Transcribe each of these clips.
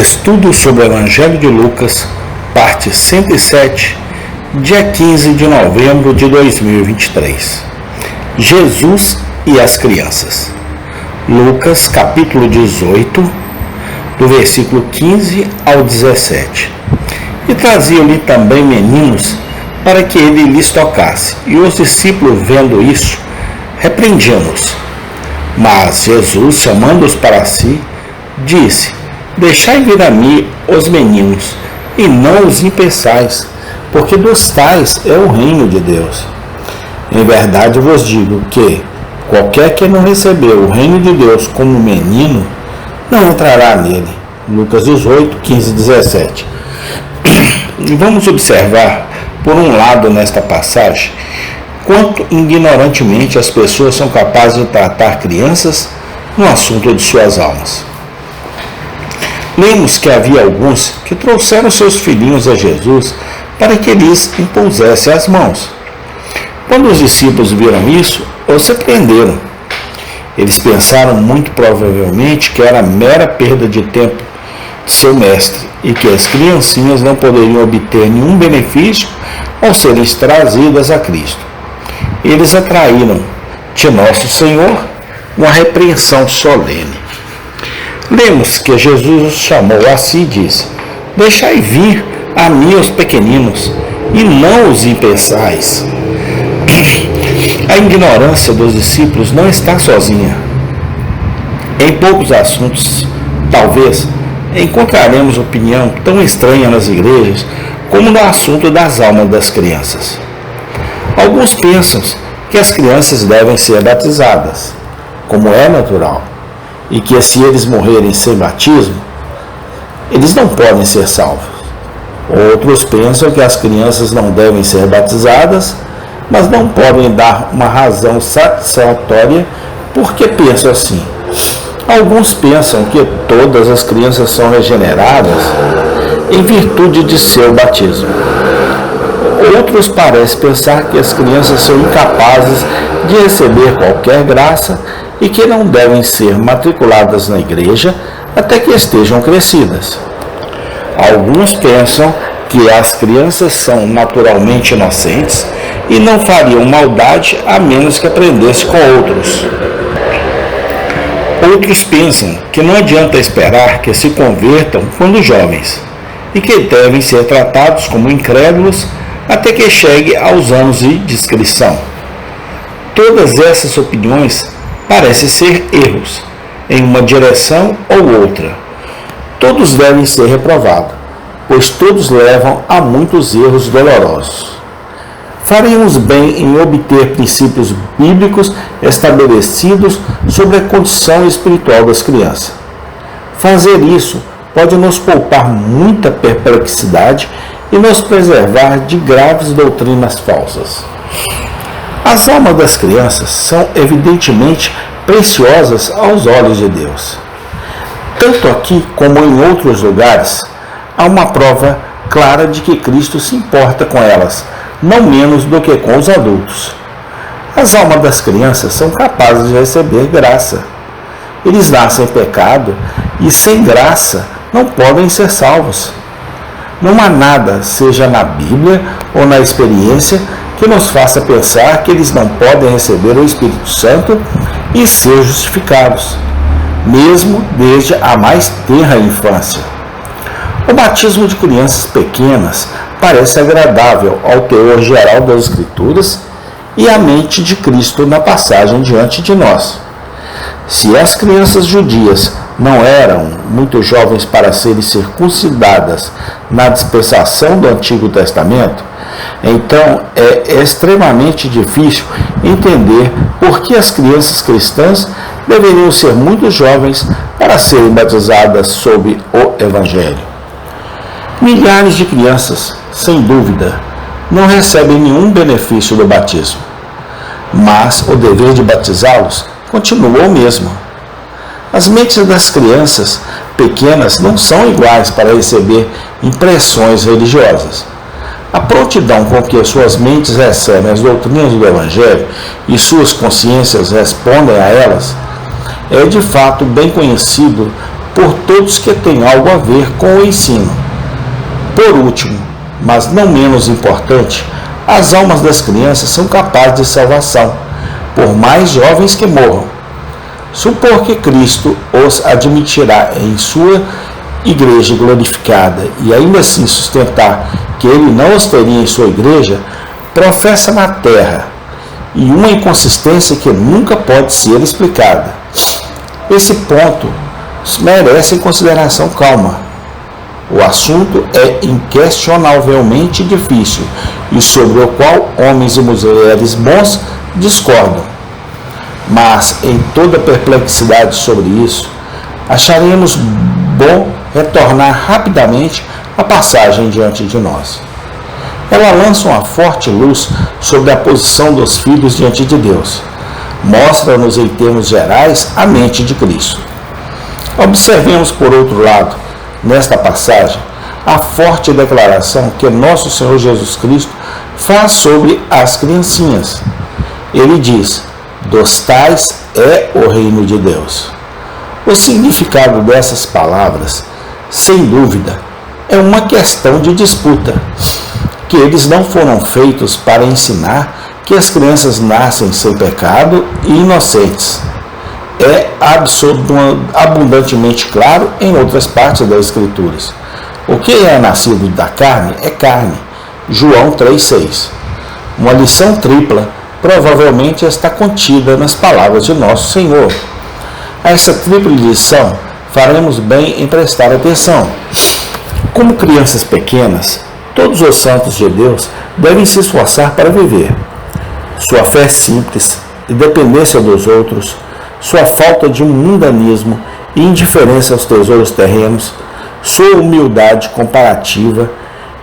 Estudo sobre o Evangelho de Lucas, parte 107, dia 15 de novembro de 2023. Jesus e as crianças. Lucas, capítulo 18, do versículo 15 ao 17. E traziam-lhe também meninos, para que ele lhes tocasse. E os discípulos, vendo isso, repreendiam-nos. Mas Jesus, chamando-os para si, disse: Deixai vir a mim os meninos, e não os impeçais, porque dos tais é o reino de Deus. Em verdade vos digo que qualquer que não receber o reino de Deus como menino, não entrará nele. Lucas 18, 15 e 17. Vamos observar, por um lado, nesta passagem, quanto ignorantemente as pessoas são capazes de tratar crianças no assunto de suas almas. Lemos que havia alguns que trouxeram seus filhinhos a Jesus para que lhes impusesse as mãos. Quando os discípulos viram isso, os repreenderam. Eles pensaram muito provavelmente que era mera perda de tempo de seu mestre e que as criancinhas não poderiam obter nenhum benefício ao serem trazidas a Cristo. Eles atraíram de nosso Senhor uma repreensão solene. Lemos que Jesus os chamou a si e disse: Deixai vir a mim os pequeninos, e não os impeçais. A ignorância dos discípulos não está sozinha. Em poucos assuntos, talvez, encontraremos opinião tão estranha nas igrejas como no assunto das almas das crianças. Alguns pensam que as crianças devem ser batizadas, como é natural, e que se eles morrerem sem batismo, eles não podem ser salvos. Outros pensam que as crianças não devem ser batizadas, mas não podem dar uma razão satisfatória porque pensam assim. Alguns pensam que todas as crianças são regeneradas em virtude de seu batismo. Outros parecem pensar que as crianças são incapazes de receber qualquer graça e que não devem ser matriculadas na igreja até que estejam crescidas. Alguns pensam que as crianças são naturalmente inocentes e não fariam maldade a menos que aprendessem com outros. Outros pensam que não adianta esperar que se convertam quando jovens e que devem ser tratados como incrédulos até que chegue aos anos de discrição. Todas essas opiniões parecem ser erros em uma direção ou outra. Todos devem ser reprovados, pois todos levam a muitos erros dolorosos. Faríamos bem em obter princípios bíblicos estabelecidos sobre a condição espiritual das crianças. Fazer isso pode nos poupar muita perplexidade e nos preservar de graves doutrinas falsas. As almas das crianças são evidentemente preciosas aos olhos de Deus. Tanto aqui como em outros lugares, há uma prova clara de que Cristo se importa com elas, não menos do que com os adultos. As almas das crianças são capazes de receber graça. Eles nascem em pecado e sem graça não podem ser salvos. Não há nada, seja na Bíblia ou na experiência, que nos faça pensar que eles não podem receber o Espírito Santo e ser justificados, mesmo desde a mais tenra infância. O batismo de crianças pequenas parece agradável ao teor geral das Escrituras e à mente de Cristo na passagem diante de nós. Se as crianças judias não eram muito jovens para serem circuncidadas na dispensação do Antigo Testamento, então é extremamente difícil entender por que as crianças cristãs deveriam ser muito jovens para serem batizadas sob o Evangelho. Milhares de crianças, sem dúvida, não recebem nenhum benefício do batismo, mas o dever de batizá-los continua o mesmo. As mentes das crianças pequenas não são iguais para receber impressões religiosas. A prontidão com que suas mentes recebem as doutrinas do Evangelho e suas consciências respondem a elas é de fato bem conhecido por todos que têm algo a ver com o ensino. Por último, mas não menos importante, as almas das crianças são capazes de salvação, por mais jovens que morram. Supor que Cristo os admitirá em sua igreja glorificada e ainda assim sustentar que ele não os teria em sua igreja, professa na terra, e uma inconsistência que nunca pode ser explicada. Esse ponto merece consideração calma. O assunto é inquestionavelmente difícil e sobre o qual homens e mulheres bons discordam. Mas, em toda perplexidade sobre isso, acharemos bom retornar rapidamente à passagem diante de nós. Ela lança uma forte luz sobre a posição dos filhos diante de Deus. Mostra-nos, em termos gerais, a mente de Cristo. Observemos, por outro lado, nesta passagem, a forte declaração que nosso Senhor Jesus Cristo faz sobre as criancinhas. Ele diz: dos tais é o reino de Deus. O significado dessas palavras, sem dúvida, é uma questão de disputa, que eles não foram feitos para ensinar que as crianças nascem sem pecado e inocentes. É abundantemente claro em outras partes das Escrituras. O que é nascido da carne é carne. João 3,6. Uma lição tripla provavelmente está contida nas palavras de nosso Senhor. A essa tripla lição faremos bem em prestar atenção. Como crianças pequenas, todos os santos de Deus devem se esforçar para viver. Sua fé simples e dependência dos outros, sua falta de mundanismo e indiferença aos tesouros terrenos, sua humildade comparativa,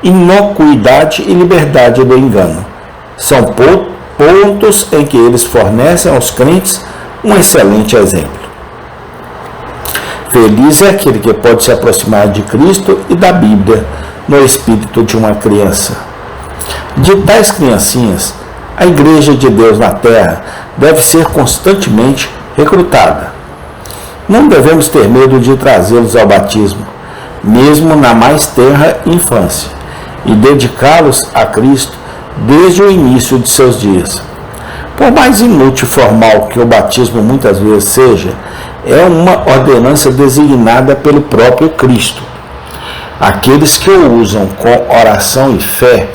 inocuidade e liberdade do engano, são pontos em que eles fornecem aos crentes um excelente exemplo. Feliz é aquele que pode se aproximar de Cristo e da Bíblia no espírito de uma criança. De tais criancinhas, a Igreja de Deus na Terra deve ser constantemente recrutada. Não devemos ter medo de trazê-los ao batismo, mesmo na mais tenra infância, e dedicá-los a Cristo desde o início de seus dias. Por mais inútil e formal que o batismo muitas vezes seja, é uma ordenança designada pelo próprio Cristo. Aqueles que o usam com oração e fé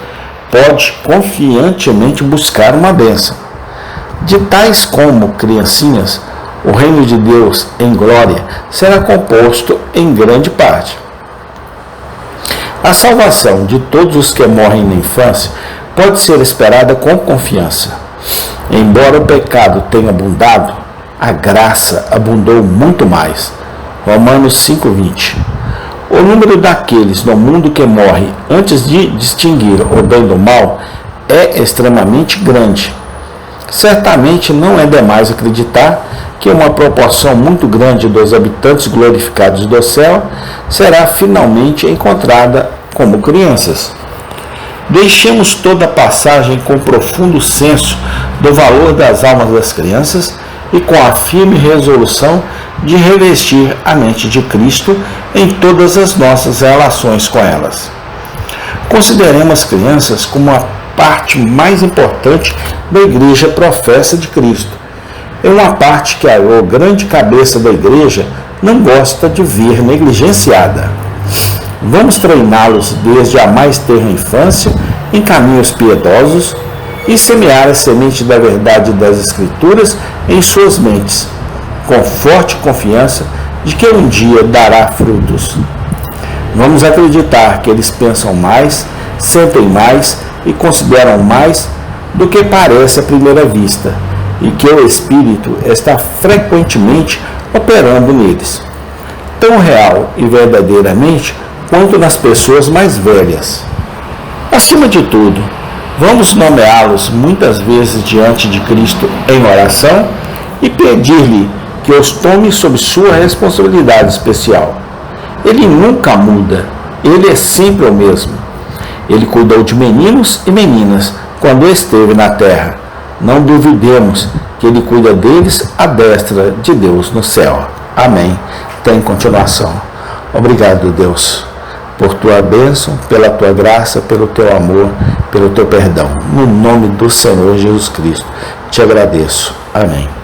podem confiantemente buscar uma bênção. De tais como criancinhas, o reino de Deus em glória será composto em grande parte. A salvação de todos os que morrem na infância pode ser esperada com confiança. Embora o pecado tenha abundado, a graça abundou muito mais. Romanos 5,20. O número daqueles no mundo que morre antes de distinguir o bem do mal é extremamente grande. Certamente não é demais acreditar que uma proporção muito grande dos habitantes glorificados do céu será finalmente encontrada como crianças. Deixemos toda a passagem com profundo senso do valor das almas das crianças e com a firme resolução de revestir a mente de Cristo em todas as nossas relações com elas. Consideremos as crianças como a parte mais importante da Igreja professa de Cristo. É uma parte que a grande cabeça da Igreja não gosta de ver negligenciada. Vamos treiná-los desde a mais tenra infância em caminhos piedosos e semear a semente da verdade das Escrituras em suas mentes, com forte confiança de que um dia dará frutos. Vamos acreditar que eles pensam mais, sentem mais e consideram mais do que parece à primeira vista, e que o Espírito está frequentemente operando neles, tão real e verdadeiramente quanto nas pessoas mais velhas. Acima de tudo, vamos nomeá-los muitas vezes diante de Cristo em oração e pedir-lhe que os tome sob sua responsabilidade especial. Ele nunca muda, ele é sempre o mesmo. Ele cuidou de meninos e meninas quando esteve na terra. Não duvidemos que ele cuida deles à destra de Deus no céu. Amém. tem continuação. Obrigado, Deus, por tua bênção, pela tua graça, pelo teu amor, pelo teu perdão. No nome do Senhor Jesus Cristo, te agradeço. Amém.